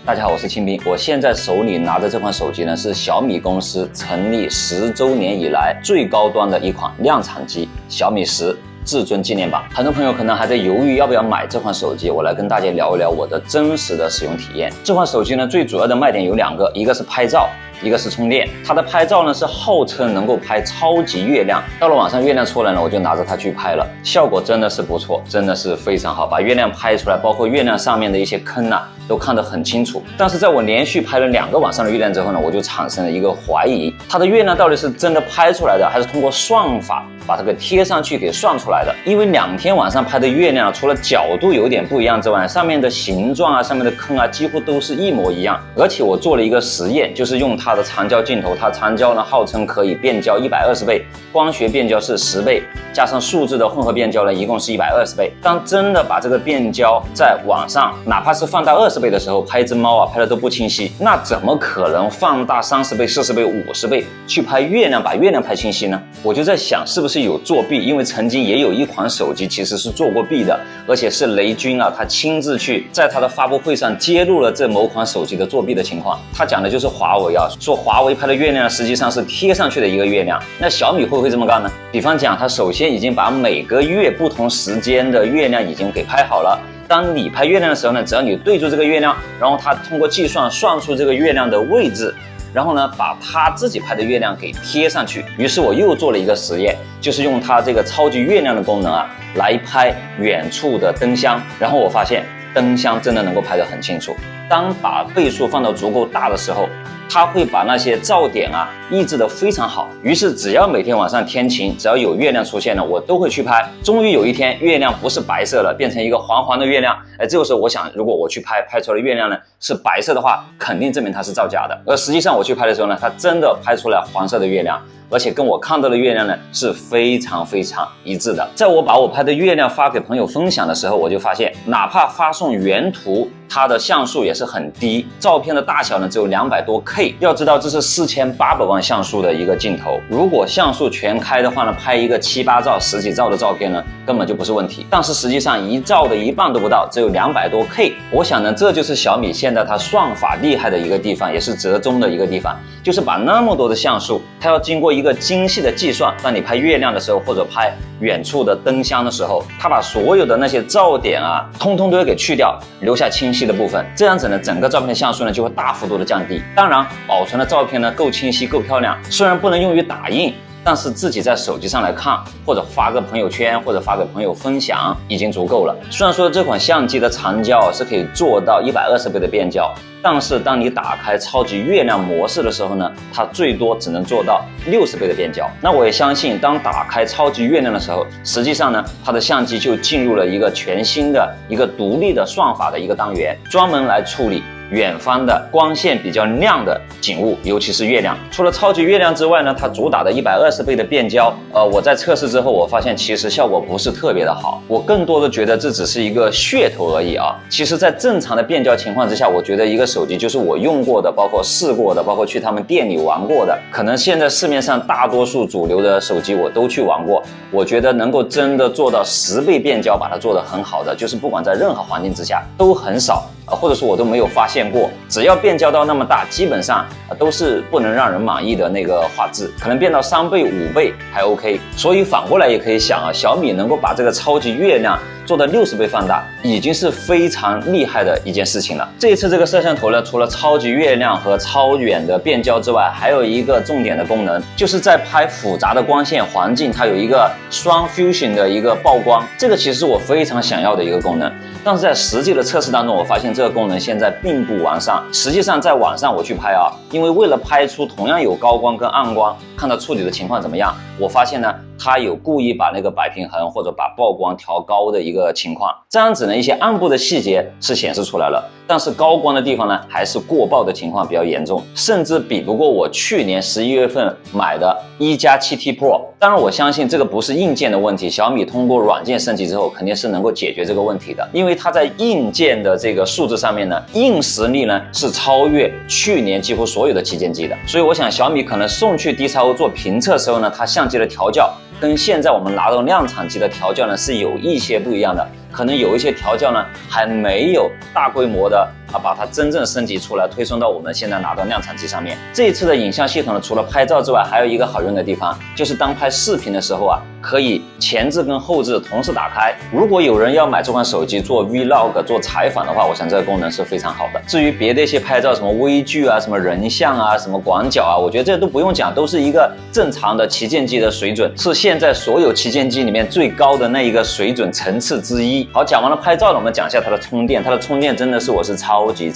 大家好，我是清兵。我现在手里拿着这款手机呢，是小米公司成立10周年以来最高端的一款量产机，小米10至尊纪念版。很多朋友可能还在犹豫要不要买这款手机，我来跟大家聊一聊我的真实的使用体验。这款手机呢，最主要的卖点有2个，一个是拍照，一个是充电。它的拍照呢是号称能够拍超级月亮，到了晚上月亮出来呢，我就拿着它去拍了，效果真的是不错，真的是非常好，把月亮拍出来，包括月亮上面的一些坑啊，都看得很清楚。但是在我连续拍了2个晚上的月亮之后呢，我就产生了一个怀疑，它的月亮到底是真的拍出来的，还是通过算法把它给贴上去给算出来的？因为2天晚上拍的月亮，除了角度有点不一样之外，上面的形状啊，上面的坑啊，几乎都是一模一样。而且我做了一个实验，就是用它的长焦镜头，它长焦呢号称可以变焦120倍，光学变焦是10倍，加上数字的混合变焦呢，一共是120倍。当真的把这个变焦在晚上，哪怕是放大20倍的时候，拍一只猫啊，拍的都不清晰，那怎么可能放大30倍、40倍、50倍去拍月亮，把月亮拍清晰呢？我就在想，是不是有作弊？因为曾经也有一款手机其实是做过弊的，而且是雷军啊，他亲自去在他的发布会上揭露了这某款手机的作弊的情况。他讲的就是华为啊，说华为拍的月亮实际上是贴上去的一个月亮。那小米会不会这么干呢？比方讲，他首先已经把每个月不同时间的月亮已经给拍好了。当你拍月亮的时候呢，只要你对住这个月亮，然后他通过计算算出这个月亮的位置，然后呢，把他自己拍的月亮给贴上去。于是我又做了一个实验，就是用它这个超级月亮的功能啊，来拍远处的灯箱。然后我发现灯箱真的能够拍得很清楚。当把倍数放到足够大的时候，它会把那些噪点啊抑制得非常好。于是只要每天晚上天晴，只要有月亮出现了，我都会去拍。终于有一天，月亮不是白色了，变成一个黄黄的月亮。这个时候我想，如果我去拍出来的月亮呢是白色的话，肯定证明它是造假的。而实际上我去拍的时候呢，它真的拍出来黄色的月亮，而且跟我看到的月亮呢是非常非常一致的。在我把我拍的月亮发给朋友分享的时候，我就发现，哪怕发送原图，它的像素也是很低，照片的大小呢只有200多K。要知道这是4800万像素的一个镜头，如果像素全开的话呢，拍一个7、8兆、10几兆的照片呢，根本就不是问题。但是实际上1兆的一半都不到，只有200多K。我想呢，这就是小米现在它算法厉害的一个地方，也是折中的一个地方，就是把那么多的像素，它要经过一个精细的计算。当你拍月亮的时候，或者拍远处的灯箱的时候，它把所有的那些噪点啊，通通都要给去掉，留下清晰的部分。这样子呢，整个照片的像素呢就会大幅度的降低。当然，保存的照片呢够清晰、够漂亮，虽然不能用于打印，但是自己在手机上来看，或者发个朋友圈，或者发给朋友分享，已经足够了。虽然说这款相机的长焦是可以做到120倍的变焦，但是当你打开超级月亮模式的时候呢，它最多只能做到60倍的变焦。那我也相信，当打开超级月亮的时候，实际上呢，它的相机就进入了一个全新的一个独立的算法的一个单元，专门来处理远方的光线比较亮的景物，尤其是月亮。除了超级月亮之外呢，它主打的120倍的变焦，我在测试之后，我发现其实效果不是特别的好。我更多的觉得这只是一个噱头而已啊。其实，在正常的变焦情况之下，我觉得一个手机就是我用过的，包括试过的，包括去他们店里玩过的，可能现在市面上大多数主流的手机我都去玩过。我觉得能够真的做到10倍变焦，把它做得很好的，就是不管在任何环境之下都很少。或者说我都没有发现过，只要变焦到那么大，基本上都是不能让人满意的那个画质，可能变到3倍、5倍还 OK。所以反过来也可以想啊，小米能够把这个超级月亮做到60倍放大，已经是非常厉害的一件事情了。这一次这个摄像头呢，除了超级月亮和超远的变焦之外，还有一个重点的功能，就是在拍复杂的光线环境，它有一个双 fusion 的一个曝光，这个其实是我非常想要的一个功能。但是在实际的测试当中，我发现这个功能现在并不完善。实际上在晚上我去拍啊，因为为了拍出同样有高光跟暗光，看到处理的情况怎么样，我发现呢，它有故意把那个白平衡或者把曝光调高的一个情况，这样子呢，一些暗部的细节是显示出来了，但是高光的地方呢，还是过曝的情况比较严重，甚至比不过我去年11月份买的1+7T Pro。当然我相信这个不是硬件的问题，小米通过软件升级之后肯定是能够解决这个问题的，因为它在硬件的这个素质上面呢，硬实力呢是超越去年几乎所有的旗舰机的。所以我想小米可能送去 DXO 做评测的时候呢，它相机的调教跟现在我们拿到量产机的调教呢是有一些不一样的，可能有一些调教呢还没有大规模的把它真正升级出来，推送到我们现在拿到量产机上面。这一次的影像系统呢，除了拍照之外，还有一个好用的地方，就是当拍视频的时候可以前置跟后置同时打开。如果有人要买这款手机做 Vlog 做采访的话，我想这个功能是非常好的。至于别的一些拍照，什么微距什么人像什么广角我觉得这都不用讲，都是一个正常的旗舰机的水准，是现在所有旗舰机里面最高的那一个水准层次之一。好，讲完了拍照了，我们讲一下它的充电。它的充电真的是我是超级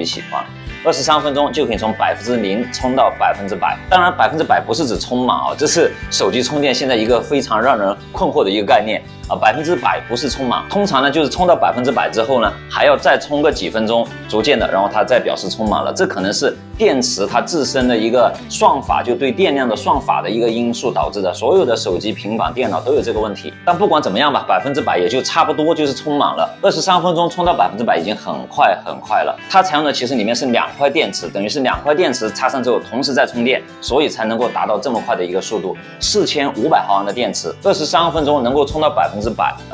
喜欢。23分钟就可以从0%充到100%。当然100%不是指充满这是手机充电现在一个非常让人困惑的一个概念100%不是充满，通常呢就是充到100%之后呢，还要再充个几分钟，逐渐的，然后它再表示充满了。这可能是电池它自身的一个算法，就对电量的算法的一个因素导致的。所有的手机、平板、电脑都有这个问题。但不管怎么样吧，100%也就差不多就是充满了。23分钟充到100%已经很快了。它采用的其实里面是2块电池，等于是2块电池插上之后同时在充电，所以才能够达到这么快的一个速度。4500毫安的电池，23分钟能够充到100%。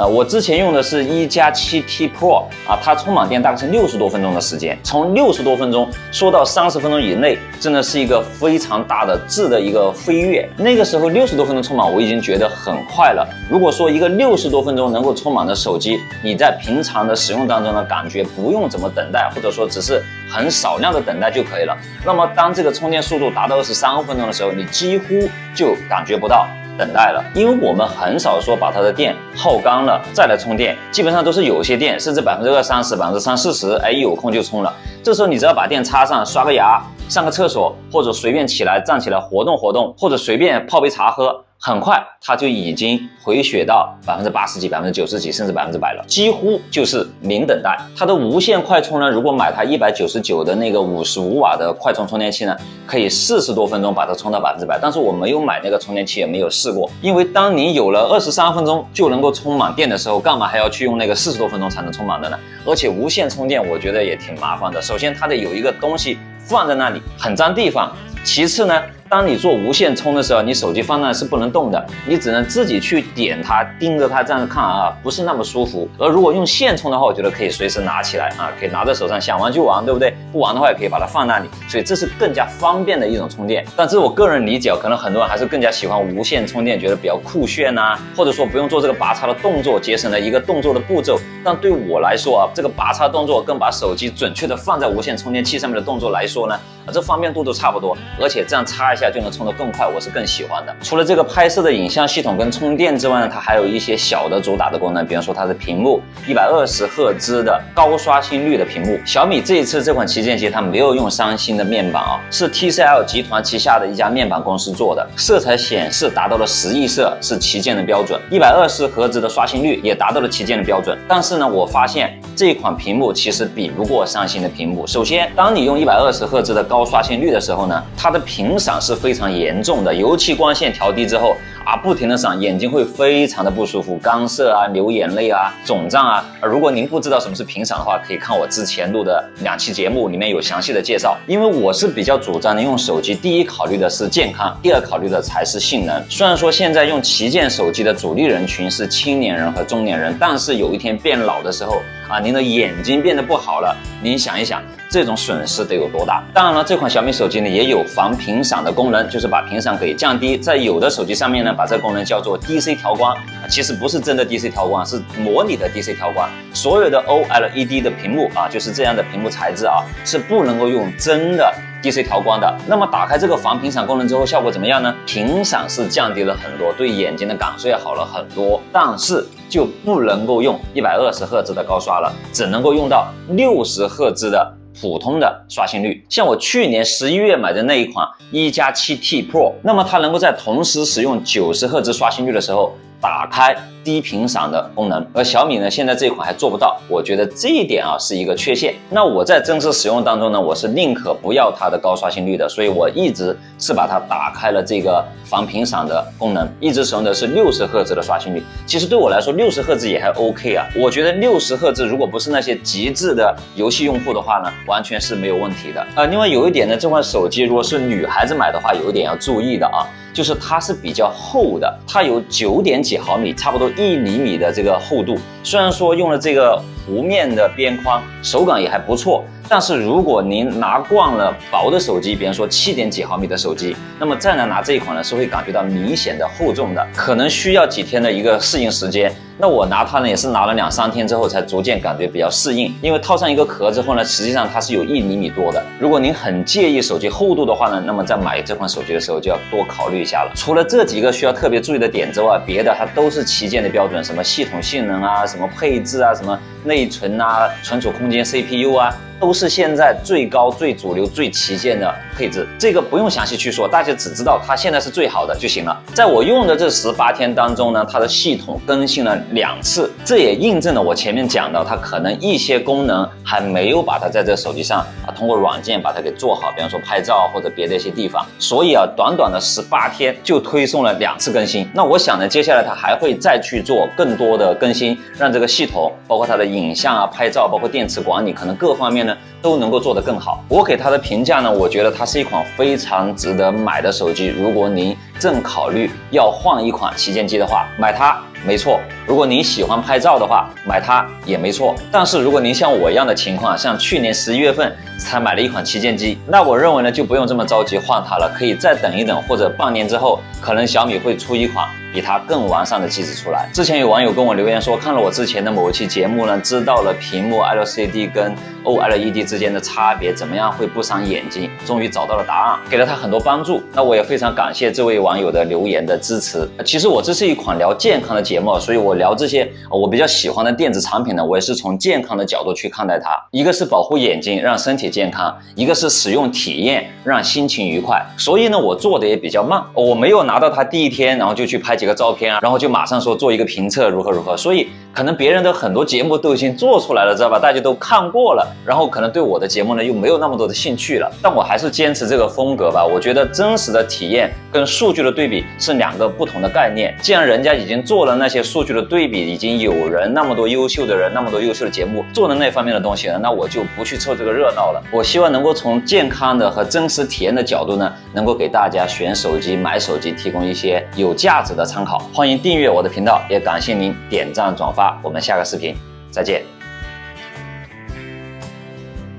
我之前用的是1+7T Pro 它充满电大概是60多分钟的时间，从60多分钟说到30分钟以内，真的是一个非常大的质的一个飞跃。那个时候60多分钟充满，我已经觉得很快了。如果说一个60多分钟能够充满的手机，你在平常的使用当中呢，感觉不用怎么等待，或者说只是很少量的等待就可以了。那么当这个充电速度达到23分钟的时候，你几乎就感觉不到等待了，因为我们很少说把它的电耗干了再来充电，基本上都是有些电甚至20%、30%、30%，有空就充了。这时候你只要把电插上，刷个牙，上个厕所，或者随便起来站起来活动活动，或者随便泡杯茶喝，很快它就已经回血到80%几、90%几，甚至100%了，几乎就是零等待。它的无线快充呢，如果买它199的那个55瓦的快充充电器呢，可以40多分钟把它充到100%。但是我没有买那个充电器，也没有试过，因为当你有了23分钟就能够充满电的时候，干嘛还要去用那个40多分钟才能充满的呢？而且无线充电我觉得也挺麻烦的。首先它得有一个东西放在那里，很占地方。其次呢，当你做无线充的时候，你手机放那是不能动的，你只能自己去点它，盯着它这样看不是那么舒服。而如果用线充的话，我觉得可以随时拿起来可以拿在手上，想玩就玩，对不对？不玩的话也可以把它放那里，所以这是更加方便的一种充电。但这是我个人理解，可能很多人还是更加喜欢无线充电，觉得比较酷炫或者说不用做这个拔插的动作，节省了一个动作的步骤。但对我来说这个拔插动作跟把手机准确的放在无线充电器上面的动作来说呢，这方便度都差不多，而且这样插一下就能充得更快，我是更喜欢的。除了这个拍摄的影像系统跟充电之外呢，它还有一些小的主打的功能，比方说它的屏幕120赫兹的高刷新率的屏幕。小米这一次这款旗舰机它没有用三星的面板是 TCL 集团旗下的一家面板公司做的，色彩显示达到了10亿色，是旗舰的标准，120赫兹的刷新率也达到了旗舰的标准。但是呢，我发现这款屏幕其实比不过三星的屏幕。首先，当你用120赫兹的高刷新率的时候呢，它的屏闪是非常严重的，尤其光线调低之后不停的闪，眼睛会非常的不舒服，干涩流眼泪肿胀如果您不知道什么是屏闪的话，可以看我之前录的2期节目，里面有详细的介绍。因为我是比较主张的用手机，第一考虑的是健康，第二考虑的才是性能。虽然说现在用旗舰手机的主力人群是青年人和中年人，但是有一天变老的时候您的眼睛变得不好了，您想一想这种损失得有多大。当然了，这款小米手机呢也有防屏闪的功能，就是把屏闪可以降低，在有的手机上面呢把这个功能叫做 DC 调光，其实不是真的 DC 调光，是模拟的 DC 调光。所有的 OLED 的屏幕就是这样的屏幕材质是不能够用真的DC 调光的。那么打开这个防屏闪功能之后，效果怎么样呢？屏闪是降低了很多，对眼睛的感受也好了很多，但是就不能够用120赫兹的高刷了，只能够用到60赫兹的普通的刷新率。像我去年11月买的那一款1+7T Pro， 那么它能够在同时使用90赫兹刷新率的时候打开低屏闪的功能，而小米呢现在这一款还做不到，我觉得这一点是一个缺陷。那我在真实使用当中呢，我是宁可不要它的高刷新率的，所以我一直是把它打开了这个防屏闪的功能，一直使用的是60赫兹的刷新率。其实对我来说60赫兹也还 OK 我觉得60赫兹如果不是那些极致的游戏用户的话呢，完全是没有问题的。另外有一点呢，这款手机如果是女孩子买的话，有一点要注意的就是它是比较厚的，它有9点几毫米，差不多1厘米的这个厚度。虽然说用了这个弧面的边框，手感也还不错。但是如果您拿惯了薄的手机，比方说7点几毫米的手机，那么再来拿这一款呢，是会感觉到明显的厚重的，可能需要几天的一个适应时间。那我拿它呢，也是拿了2、3天之后才逐渐感觉比较适应，因为套上一个壳之后呢，实际上它是有1厘米多的。如果您很介意手机厚度的话呢，那么在买这款手机的时候就要多考虑一下了。除了这几个需要特别注意的点之外，别的它都是旗舰的标准，什么系统性能啊，什么配置啊，什么内存啊，存储空间 CPU 啊，都是现在最高、最主流、最旗舰的配置。这个不用详细去说，大家只知道它现在是最好的就行了。在我用的这18天当中呢，它的系统更新了2次，这也印证了我前面讲到，它可能一些功能还没有把它在这手机上通过软件把它给做好，比方说拍照或者别的一些地方。所以短短的18天就推送了2次更新。那我想呢，接下来它还会再去做更多的更新，让这个系统包括它的影像啊、拍照，包括电池管理，可能各方面呢都能够做得更好。我给它的评价呢，我觉得它是一款非常值得买的手机。如果您正考虑要换一款旗舰机的话，买它没错。如果您喜欢拍照的话，买它也没错。但是如果您像我一样的情况，像去年11月份才买了一款旗舰机，那我认为呢，就不用这么着急换它了，可以再等一等，或者半年之后，可能小米会出一款比它更完善的机子出来。之前有网友跟我留言说，看了我之前的某一期节目呢，知道了屏幕 LCD 跟 OLED 之间的差别，怎么样会不伤眼睛，终于找到了答案，给了他很多帮助。那我也非常感谢这位网友的留言的支持。其实我这是一款聊健康的节目，所以我聊这些我比较喜欢的电子产品呢，我也是从健康的角度去看待它。一个是保护眼睛，让身体健康；一个是使用体验，让心情愉快。所以呢，我做的也比较慢，我没有拿到它第一天，然后就去拍几个照片啊，然后就马上说做一个评测如何如何。所以可能别人的很多节目都已经做出来了，知道吧？大家都看过了，然后可能对我的节目呢又没有那么多的兴趣了。但我还是坚持这个风格吧。我觉得真实的体验跟数据的对比是2个不同的概念。既然人家已经做了那些数据的对比，已经有人那么多优秀的人，那么多优秀的节目做了那方面的东西了，那我就不去凑这个热闹了。我希望能够从健康的和真实体验的角度呢，能够给大家选手机、买手机提供一些有价值的参考。欢迎订阅我的频道，也感谢您点赞转发。我们下个视频再见。